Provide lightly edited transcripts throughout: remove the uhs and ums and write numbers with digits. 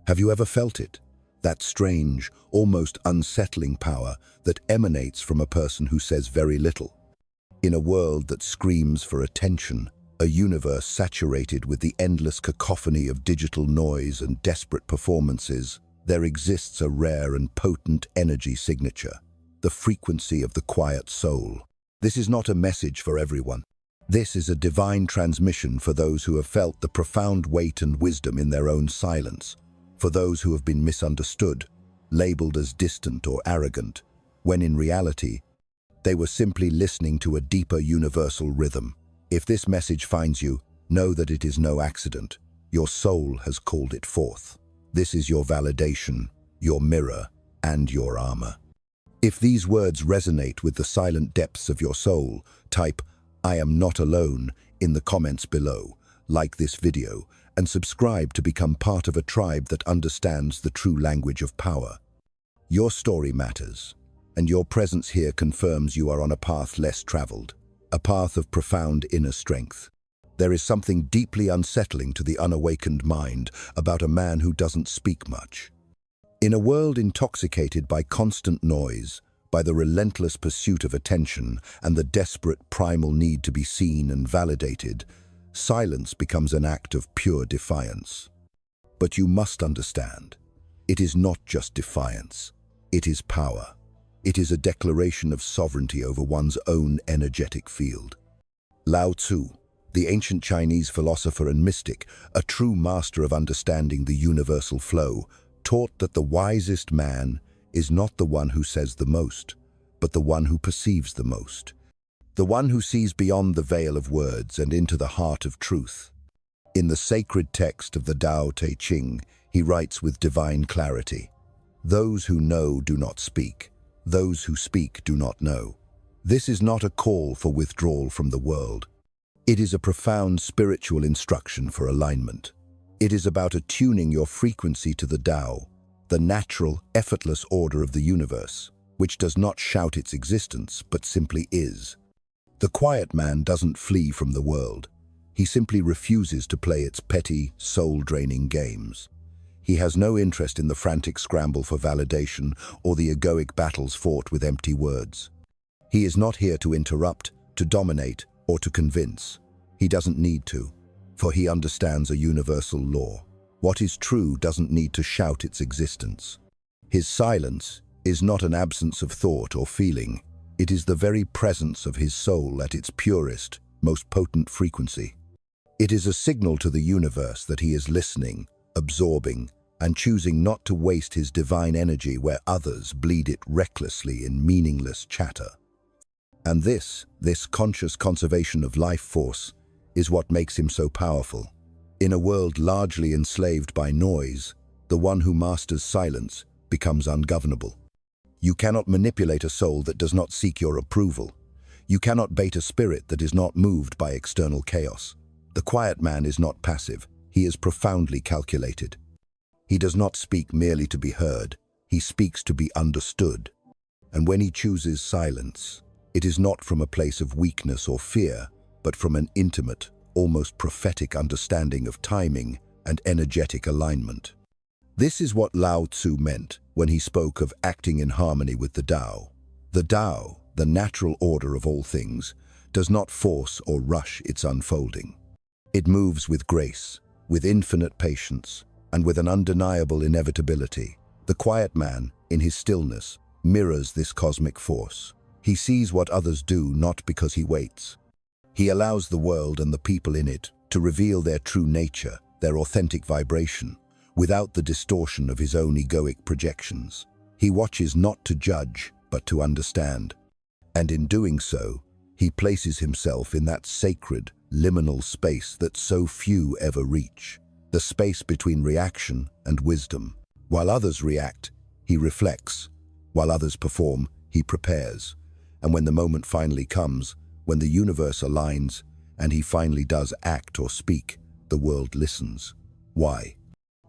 Have you ever felt it? That strange, almost unsettling power that emanates from a person who says very little. In a world that screams for attention, a universe saturated with the endless cacophony of digital noise and desperate performances, there exists a rare and potent energy signature, the frequency of the quiet soul. This is not a message for everyone. This is a divine transmission for those who have felt the profound weight and wisdom in their own silence, for those who have been misunderstood, labeled as distant or arrogant, when in reality, they were simply listening to a deeper universal rhythm. If this message finds you, know that it is no accident. Your soul has called it forth. This is your validation, your mirror, and your armor. If these words resonate with the silent depths of your soul, type "I am not alone" in the comments below, like this video, and subscribe to become part of a tribe that understands the true language of power. Your story matters, and your presence here confirms you are on a path less traveled, a path of profound inner strength. There is something deeply unsettling to the unawakened mind about a man who doesn't speak much. In a world intoxicated by constant noise, by the relentless pursuit of attention and the desperate primal need to be seen and validated, silence becomes an act of pure defiance. But you must understand, it is not just defiance, it is power. It is a declaration of sovereignty over one's own energetic field. Lao Tzu, the ancient Chinese philosopher and mystic, a true master of understanding the universal flow, taught that the wisest man is not the one who says the most, but the one who perceives the most. The one who sees beyond the veil of words and into the heart of truth. In the sacred text of the Tao Te Ching, he writes with divine clarity, "Those who know do not speak. Those who speak do not know." This is not a call for withdrawal from the world. It is a profound spiritual instruction for alignment. It is about attuning your frequency to the Tao, the natural, effortless order of the universe, which does not shout its existence, but simply is. The quiet man doesn't flee from the world. He simply refuses to play its petty, soul-draining games. He has no interest in the frantic scramble for validation or the egoic battles fought with empty words. He is not here to interrupt, to dominate, or to convince. He doesn't need to, for he understands a universal law. What is true doesn't need to shout its existence. His silence is not an absence of thought or feeling. It is the very presence of his soul at its purest, most potent frequency. It is a signal to the universe that he is listening, absorbing, and choosing not to waste his divine energy where others bleed it recklessly in meaningless chatter. And this conscious conservation of life force is what makes him so powerful. In a world largely enslaved by noise, the one who masters silence becomes ungovernable. You cannot manipulate a soul that does not seek your approval. You cannot bait a spirit that is not moved by external chaos. The quiet man is not passive. He is profoundly calculated. He does not speak merely to be heard. He speaks to be understood. And when he chooses silence, it is not from a place of weakness or fear, but from an intimate, almost prophetic understanding of timing and energetic alignment. This is what Lao Tzu meant when he spoke of acting in harmony with the Tao. The Tao, the natural order of all things, does not force or rush its unfolding. It moves with grace, with infinite patience, and with an undeniable inevitability. The quiet man, in his stillness, mirrors this cosmic force. He sees what others do not because he waits. He allows the world and the people in it to reveal their true nature, their authentic vibration, without the distortion of his own egoic projections. He watches not to judge, but to understand. And in doing so, he places himself in that sacred, liminal space that so few ever reach, the space between reaction and wisdom. While others react, he reflects. While others perform, he prepares. And when the moment finally comes, when the universe aligns, and he finally does act or speak, the world listens. Why?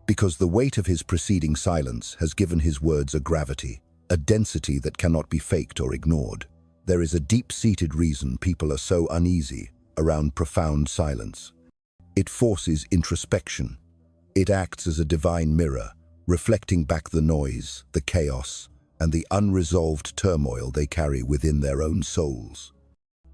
Because the weight of his preceding silence has given his words a gravity, a density that cannot be faked or ignored. There is a deep-seated reason people are so uneasy around profound silence. It forces introspection. It acts as a divine mirror, reflecting back the noise, the chaos, and the unresolved turmoil they carry within their own souls.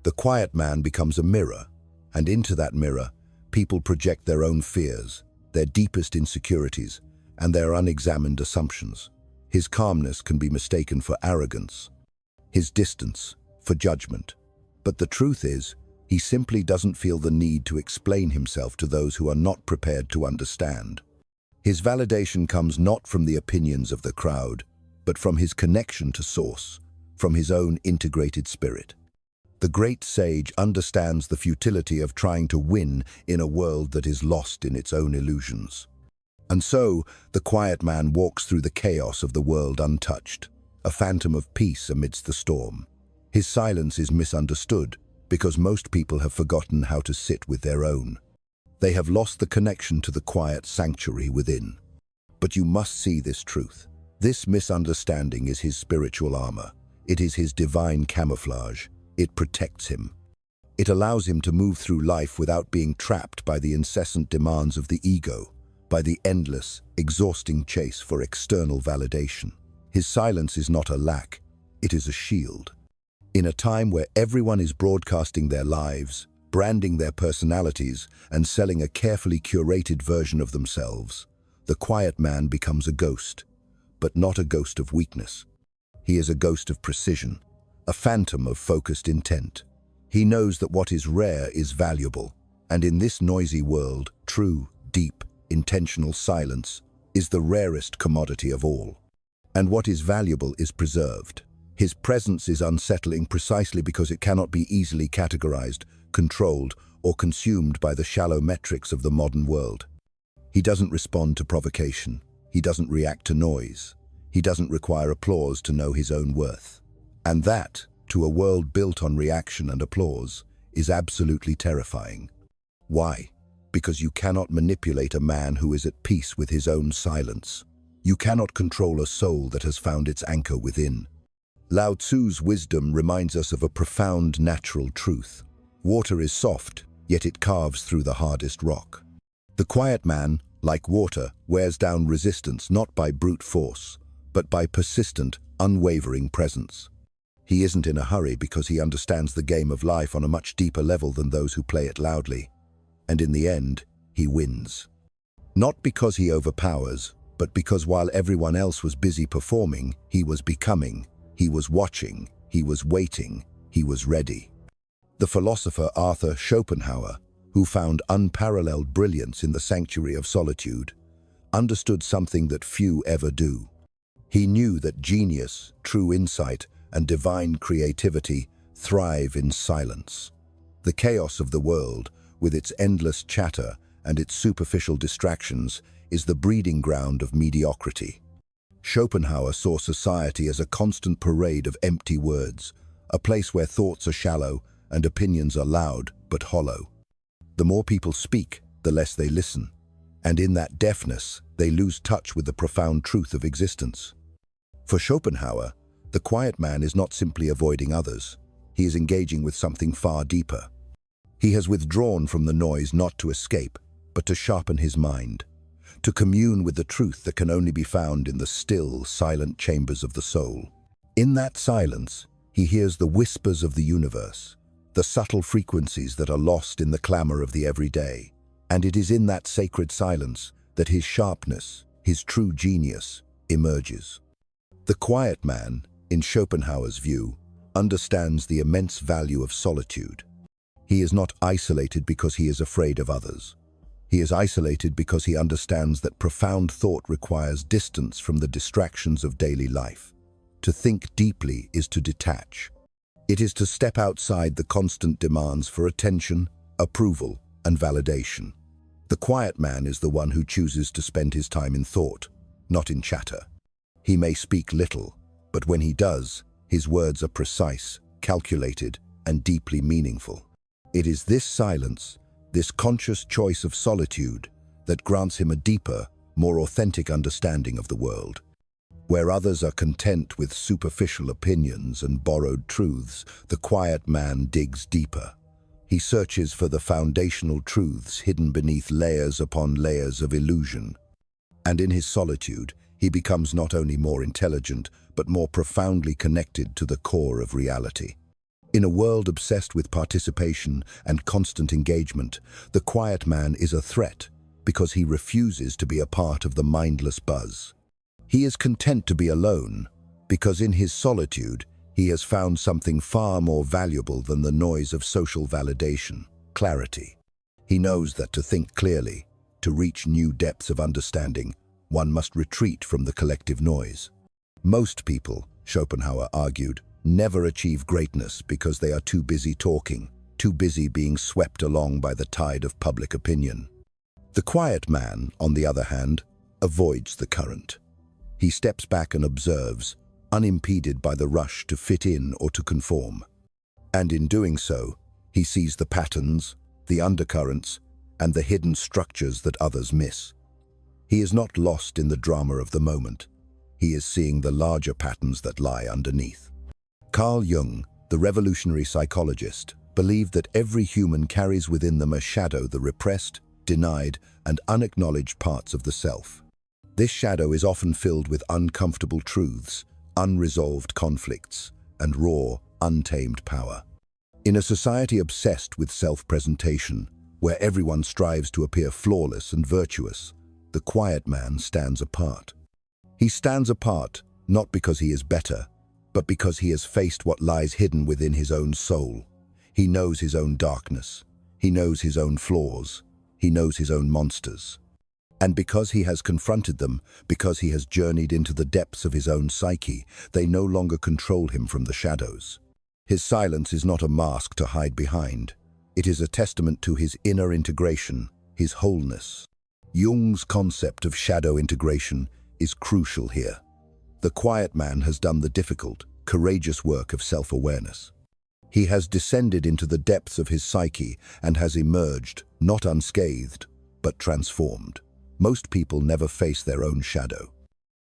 The quiet man becomes a mirror, and into that mirror, people project their own fears, their deepest insecurities, and their unexamined assumptions. His calmness can be mistaken for arrogance, his distance for judgment. But the truth is, he simply doesn't feel the need to explain himself to those who are not prepared to understand. His validation comes not from the opinions of the crowd, but from his connection to source, from his own integrated spirit. The great sage understands the futility of trying to win in a world that is lost in its own illusions. And so, the quiet man walks through the chaos of the world untouched, a phantom of peace amidst the storm. His silence is misunderstood because most people have forgotten how to sit with their own. They have lost the connection to the quiet sanctuary within. But you must see this truth. This misunderstanding is his spiritual armor. It is his divine camouflage. It protects him. It allows him to move through life without being trapped by the incessant demands of the ego, by the endless, exhausting chase for external validation. His silence is not a lack, it is a shield. In a time where everyone is broadcasting their lives, branding their personalities, and selling a carefully curated version of themselves, the quiet man becomes a ghost, but not a ghost of weakness. He is a ghost of precision, a phantom of focused intent. He knows that what is rare is valuable, and in this noisy world, true, deep, intentional silence is the rarest commodity of all. And what is valuable is preserved. His presence is unsettling precisely because it cannot be easily categorized, controlled, or consumed by the shallow metrics of the modern world. He doesn't respond to provocation. He doesn't react to noise. He doesn't require applause to know his own worth. And that, to a world built on reaction and applause, is absolutely terrifying. Why? Because you cannot manipulate a man who is at peace with his own silence. You cannot control a soul that has found its anchor within. Lao Tzu's wisdom reminds us of a profound natural truth. Water is soft, yet it carves through the hardest rock. The quiet man, like water, wears down resistance not by brute force, but by persistent, unwavering presence. He isn't in a hurry because he understands the game of life on a much deeper level than those who play it loudly. And in the end, he wins. Not because he overpowers, but because while everyone else was busy performing, he was becoming, he was watching, he was waiting, he was ready. The philosopher Arthur Schopenhauer, who found unparalleled brilliance in the sanctuary of solitude, understood something that few ever do. He knew that genius, true insight, and divine creativity thrive in silence. The chaos of the world, with its endless chatter and its superficial distractions, is the breeding ground of mediocrity. Schopenhauer saw society as a constant parade of empty words, a place where thoughts are shallow and opinions are loud but hollow. The more people speak, the less they listen, and in that deafness, they lose touch with the profound truth of existence. For Schopenhauer, the quiet man is not simply avoiding others, he is engaging with something far deeper. He has withdrawn from the noise not to escape, but to sharpen his mind, to commune with the truth that can only be found in the still, silent chambers of the soul. In that silence, he hears the whispers of the universe, the subtle frequencies that are lost in the clamor of the everyday. And it is in that sacred silence that his sharpness, his true genius, emerges. The quiet man, in Schopenhauer's view, understands the immense value of solitude. He is not isolated because he is afraid of others. He is isolated because he understands that profound thought requires distance from the distractions of daily life. To think deeply is to detach. It is to step outside the constant demands for attention, approval, and validation. The quiet man is the one who chooses to spend his time in thought, not in chatter. He may speak little, but when he does, his words are precise, calculated, and deeply meaningful. It is this silence, this conscious choice of solitude, that grants him a deeper, more authentic understanding of the world. Where others are content with superficial opinions and borrowed truths, the quiet man digs deeper. He searches for the foundational truths hidden beneath layers upon layers of illusion. And in his solitude, he becomes not only more intelligent, but more profoundly connected to the core of reality. In a world obsessed with participation and constant engagement, the quiet man is a threat because he refuses to be a part of the mindless buzz. He is content to be alone because in his solitude, he has found something far more valuable than the noise of social validation: clarity. He knows that to think clearly, to reach new depths of understanding, one must retreat from the collective noise. Most people, Schopenhauer argued, never achieve greatness because they are too busy talking, too busy being swept along by the tide of public opinion. The quiet man, on the other hand, avoids the current. He steps back and observes, unimpeded by the rush to fit in or to conform. And in doing so, he sees the patterns, the undercurrents, and the hidden structures that others miss. He is not lost in the drama of the moment. He is seeing the larger patterns that lie underneath. Carl Jung, the revolutionary psychologist, believed that every human carries within them a shadow, the repressed, denied, and unacknowledged parts of the self. This shadow is often filled with uncomfortable truths, unresolved conflicts, and raw, untamed power. In a society obsessed with self-presentation, where everyone strives to appear flawless and virtuous, the quiet man stands apart. He stands apart not because he is better, but because he has faced what lies hidden within his own soul. He knows his own darkness. He knows his own flaws. He knows his own monsters. And because he has confronted them, because he has journeyed into the depths of his own psyche, they no longer control him from the shadows. His silence is not a mask to hide behind. It is a testament to his inner integration, his wholeness. Jung's concept of shadow integration is crucial here. The quiet man has done the difficult, courageous work of self-awareness. He has descended into the depths of his psyche and has emerged, not unscathed, but transformed. Most people never face their own shadow.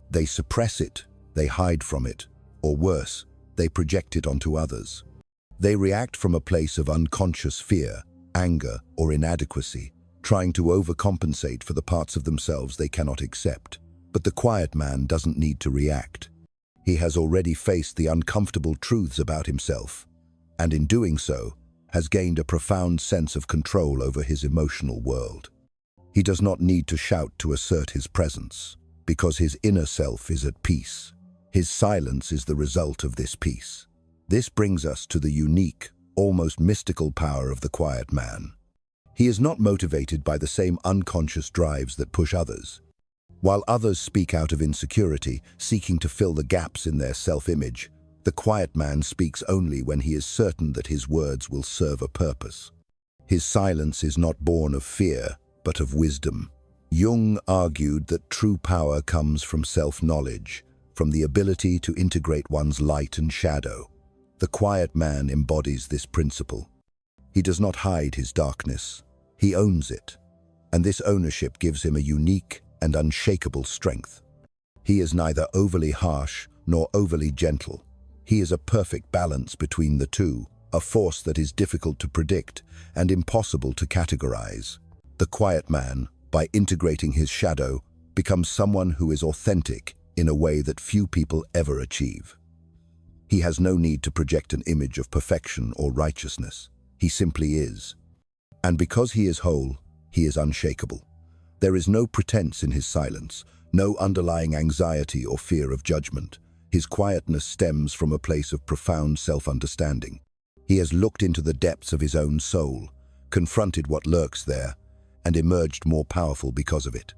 They suppress it, they hide from it, or worse, they project it onto others. They react from a place of unconscious fear, anger, or inadequacy, trying to overcompensate for the parts of themselves they cannot accept. But the quiet man doesn't need to react. He has already faced the uncomfortable truths about himself, and in doing so, has gained a profound sense of control over his emotional world. He does not need to shout to assert his presence, because his inner self is at peace. His silence is the result of this peace. This brings us to the unique, almost mystical power of the quiet man. He is not motivated by the same unconscious drives that push others. While others speak out of insecurity, seeking to fill the gaps in their self-image, the quiet man speaks only when he is certain that his words will serve a purpose. His silence is not born of fear, but of wisdom. Jung argued that true power comes from self-knowledge, from the ability to integrate one's light and shadow. The quiet man embodies this principle. He does not hide his darkness, he owns it, and this ownership gives him a unique and unshakable strength. He is neither overly harsh nor overly gentle. He is a perfect balance between the two, a force that is difficult to predict and impossible to categorize. The quiet man, by integrating his shadow, becomes someone who is authentic in a way that few people ever achieve. He has no need to project an image of perfection or righteousness. He simply is. And because he is whole, he is unshakable. There is no pretense in his silence, no underlying anxiety or fear of judgment. His quietness stems from a place of profound self-understanding. He has looked into the depths of his own soul, confronted what lurks there, and emerged more powerful because of it.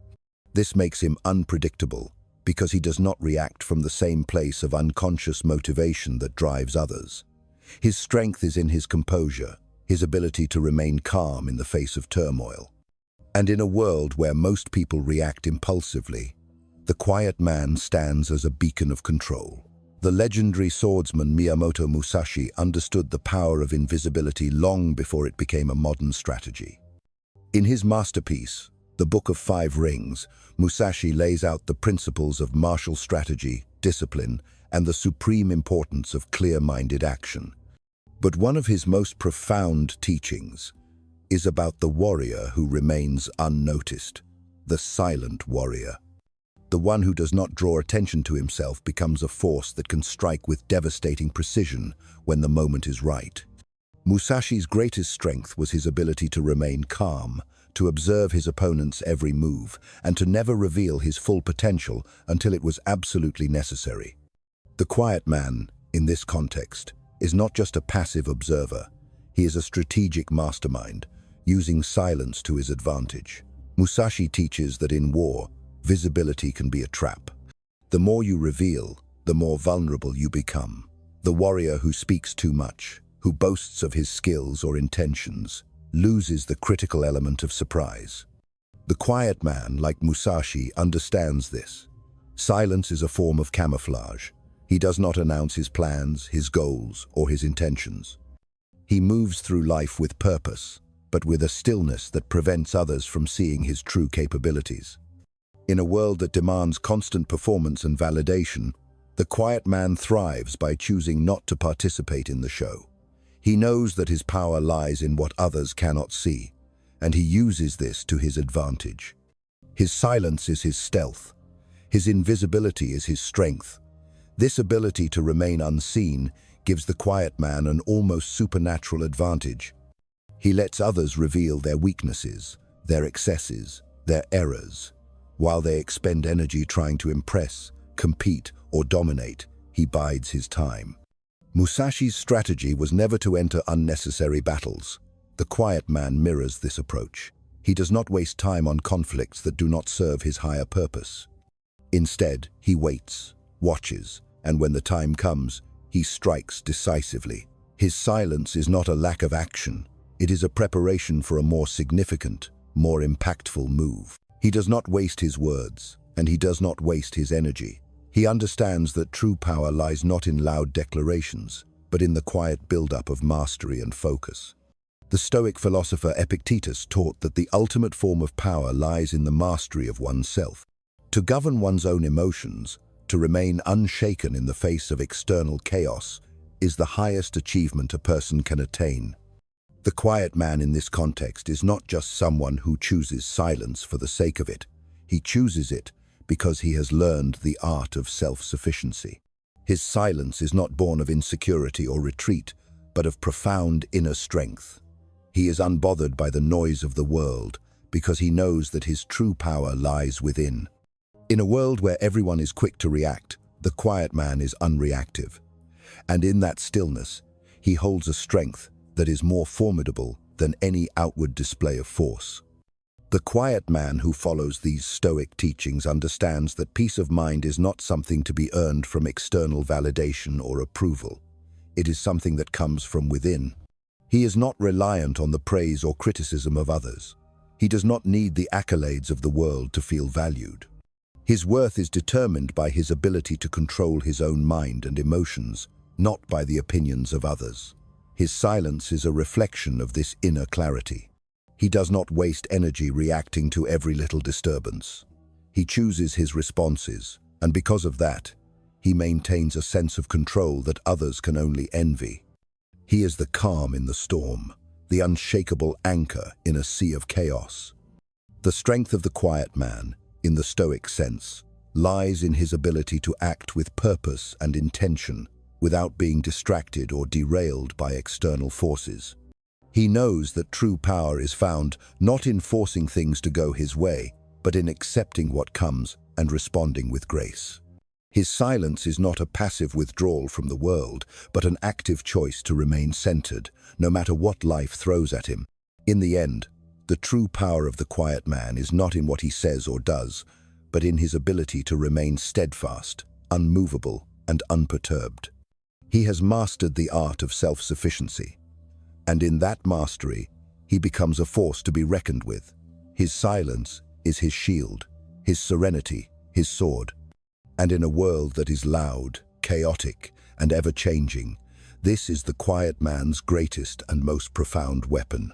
This makes him unpredictable, because he does not react from the same place of unconscious motivation that drives others. His strength is in his composure, his ability to remain calm in the face of turmoil. And in a world where most people react impulsively, the quiet man stands as a beacon of control. The legendary swordsman Miyamoto Musashi understood the power of invisibility long before it became a modern strategy. In his masterpiece, The Book of Five Rings, Musashi lays out the principles of martial strategy, discipline, and the supreme importance of clear-minded action. But one of his most profound teachings is about the warrior who remains unnoticed, the silent warrior. The one who does not draw attention to himself becomes a force that can strike with devastating precision when the moment is right. Musashi's greatest strength was his ability to remain calm, to observe his opponent's every move, and to never reveal his full potential until it was absolutely necessary. The quiet man, in this context, is not just a passive observer. He is a strategic mastermind, using silence to his advantage. Musashi teaches that in war, visibility can be a trap. The more you reveal, the more vulnerable you become. The warrior who speaks too much, who boasts of his skills or intentions, loses the critical element of surprise. The quiet man, like Musashi, understands this. Silence is a form of camouflage. He does not announce his plans, his goals, or his intentions. He moves through life with purpose, but with a stillness that prevents others from seeing his true capabilities. In a world that demands constant performance and validation, the quiet man thrives by choosing not to participate in the show. He knows that his power lies in what others cannot see, and he uses this to his advantage. His silence is his stealth. His invisibility is his strength. This ability to remain unseen gives the quiet man an almost supernatural advantage. He lets others reveal their weaknesses, their excesses, their errors. While they expend energy trying to impress, compete, or dominate, he bides his time. Musashi's strategy was never to enter unnecessary battles. The quiet man mirrors this approach. He does not waste time on conflicts that do not serve his higher purpose. Instead, he waits, watches, and when the time comes, he strikes decisively. His silence is not a lack of action. It is a preparation for a more significant, more impactful move. He does not waste his words, and he does not waste his energy. He understands that true power lies not in loud declarations, but in the quiet build-up of mastery and focus. The Stoic philosopher Epictetus taught that the ultimate form of power lies in the mastery of oneself. To govern one's own emotions, to remain unshaken in the face of external chaos, is the highest achievement a person can attain. The quiet man in this context is not just someone who chooses silence for the sake of it. He chooses it because he has learned the art of self-sufficiency. His silence is not born of insecurity or retreat, but of profound inner strength. He is unbothered by the noise of the world because he knows that his true power lies within. In a world where everyone is quick to react, the quiet man is unreactive. And in that stillness, he holds a strength that is more formidable than any outward display of force. The quiet man who follows these Stoic teachings understands that peace of mind is not something to be earned from external validation or approval. It is something that comes from within. He is not reliant on the praise or criticism of others. He does not need the accolades of the world to feel valued. His worth is determined by his ability to control his own mind and emotions, not by the opinions of others. His silence is a reflection of this inner clarity. He does not waste energy reacting to every little disturbance. He chooses his responses, and because of that, he maintains a sense of control that others can only envy. He is the calm in the storm, the unshakable anchor in a sea of chaos. The strength of the quiet man, in the Stoic sense, lies in his ability to act with purpose and intention without being distracted or derailed by external forces. He knows that true power is found not in forcing things to go his way, but in accepting what comes and responding with grace. His silence is not a passive withdrawal from the world, but an active choice to remain centered, no matter what life throws at him. In the end, the true power of the quiet man is not in what he says or does, but in his ability to remain steadfast, unmovable, and unperturbed. He has mastered the art of self-sufficiency. And in that mastery, he becomes a force to be reckoned with. His silence is his shield, his serenity, his sword. And in a world that is loud, chaotic, and ever-changing, this is the quiet man's greatest and most profound weapon.